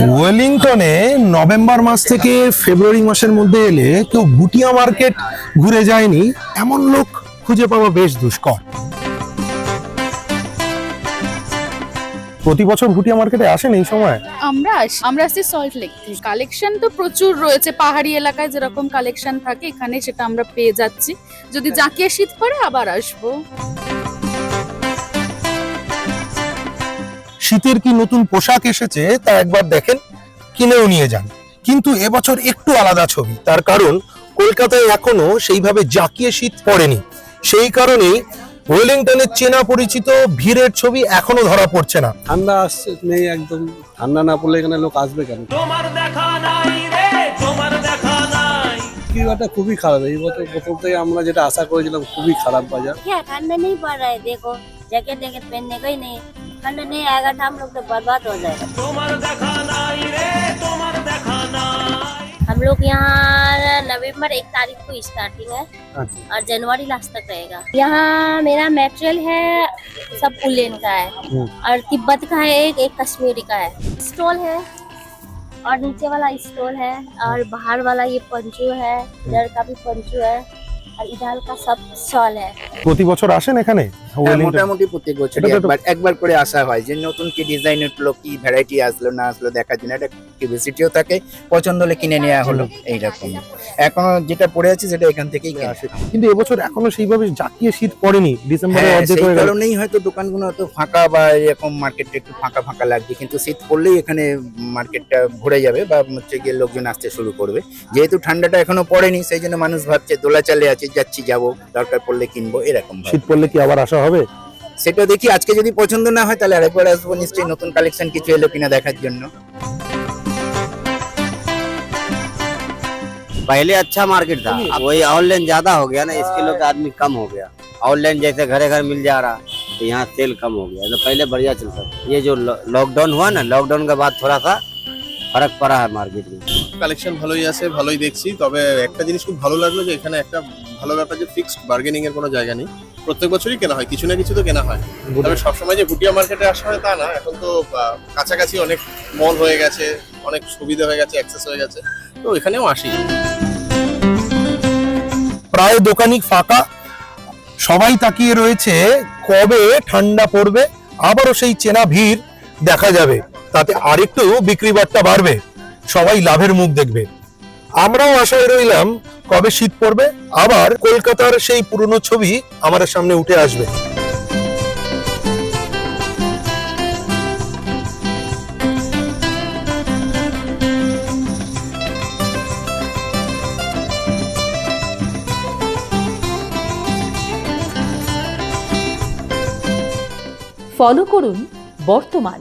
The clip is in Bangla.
ওয়েলিংটনে নভেম্বর মাস থেকে ফেব্রুয়ারি মাসের মধ্যে এলে কেউ ভুটিয়া মার্কেট ঘুরে যায়নি এমন লোক খুঁজে পাওয়া বেশ দুষ্কর। প্রতি বছর ভুটিয়া মার্কেটে আসেন এই সময়? আমরা আসছি সল্ট লেক থেকে। কালেকশন তো প্রচুর রয়েছে, পাহাড়ি এলাকায় যেরকম কালেকশন থাকে এখানে সেটা আমরা পেয়ে যাচ্ছি। যদি জাঁকিয়ে শীত পড়ে আবার আসবো। শীতের কি নতুন পোশাক এসেছে তা একবার দেখেন, কিনেও নিয়ে যান। কিন্তু এবছর একটু আলাদা ছবি, তার কারণ কলকাতায় এখনো সেইভাবে জাঁকিয়ে শীত পড়েনি। সেই কারণেই ওয়েলিংটনের চেনা পরিচিত ভিড়ের ছবি এখনো ধরা পড়ছে না। ঠান্ডা আসছে নেই, একদম ঠান্ডা না পড়লে এখানে লোক আসবে কেন? তোমার দেখা নাই রে, তোমার দেখা নাই। বিক্রিবাটা খুবই খারাপ এই বছর। প্রথম থেকে আমরা যেটা আশা করেছিলাম খুবই খারাপ বাজার। क्या ठंडा नहीं पड़ रहा है, देखो जैकेट जैकेट पहनने का ही नहीं। ठंडा नहीं आएगा तो हम लोग तो बर्बाद हो जाएगा। তোমার দেখা নাই রে, তোমার দেখা নাই। हम लोग यहाँ नवंबर 1 तारीख को स्टार्टिंग है और जनवरी लास्ट तक रहेगा। यहाँ मेरा मटेरियल है सब उलेन का है और तिब्बत का है, एक कश्मीरी का है। स्टॉल है और नीचे वाला स्टॉल है और बाहर वाला ये पंचू है, इधर का भी पंचू है और इधर का सब शॉल है। প্রতি বছর আসেন এখানে? মোটামুটি প্রত্যেক বছর একবার করে আসা হয়, যে নতুন কি ডিজাইনের কি ভ্যারাইটি আসলো না আসলো দেখার জন্য। একটা কিউরিওসিটিও থাকে, পছন্দ হলে কিনে নেওয়া হলো এইরকম। এখন যেটা পড়ে আছে সেটা এখান থেকেই কিনে আসে। কিন্তু এবছর এখনো সেইভাবে জাঁকিয়ে শীত পড়েনি, ডিসেম্বরে অর্ধেক সেই হয়ে গেল। কারণেই হয়তো দোকানগুলো এত ফাঁকা বা এরকম মার্কেটটা একটু ফাঁকা ফাঁকা লাগছে। কিন্তু শীত পড়লেই এখানে মার্কেটটা ভরে যাবে বা হচ্ছে গিয়ে লোকজন আসতে শুরু করবে। যেহেতু ঠান্ডাটা এখনো পড়েনি সেই জন্য মানুষ ভাবছে দোলাচালে আছে, যাচ্ছি যাবো, দরকার পড়লে কিনবো এরকম। শীত পড়লে কি আবার আসা হবে? সেটা দেখি, আজকে যদি পছন্দ না হয় তাহলে আরেকবার আসবো নিশ্চয়ই, নতুন কালেকশন কিছু এলো কিনা দেখার জন্য। पहले अच्छा मार्केट था, अब वही ऑनलाइन ज्यादा हो गया ना, इसके लोग आदमी कम हो गया। ऑनलाइन जैसे घरे घर मिल जा रहा, तो यहाँ सेल कम हो गया। तो पहले बढ़िया चलता था। ये जो लॉकडाउन हुआ ना, लॉकडाउन के बाद थोड़ा सा फर्क पड़ा है मार्केट में। কালেকশন ভালোই আছে, ভালোই দেখছি। তবে একটা জিনিস খুব ভালো লাগলো যে এখানে একটা ভালো ব্যাপার যে ফিক্সড বার্গেনিং এর কোনো জায়গা নেই। প্রত্যেক বছরই কেনা হয়, কিছু না কিছু তো কেনা হয়। তবে সবসময় যে ভুটিয়া মার্কেটে আসা হয় তা না। এখন তো কাছাকাছি অনেক মল হয়ে গেছে, অনেক সুবিধা হয়ে গেছে, অ্যাক্সেস হয়ে গেছে, তো এখানেও আসি। প্রায় দোকানি ফাঁকা, সবাই তাকিয়ে রয়েছে কবে ঠান্ডা পড়বে, আবারও সেই চেনা ভিড় দেখা যাবে। তাতে আরেকটু বিক্রি বাট্টা বাড়বে, সবাই লাভের মুখ দেখবে। আমরাও আশায় রইলাম কবে শীত পড়বে, আবার কলকাতার সেই পুরনো ছবি আমাদের সামনে উঠে আসবে। ফলো করুন বর্তমান।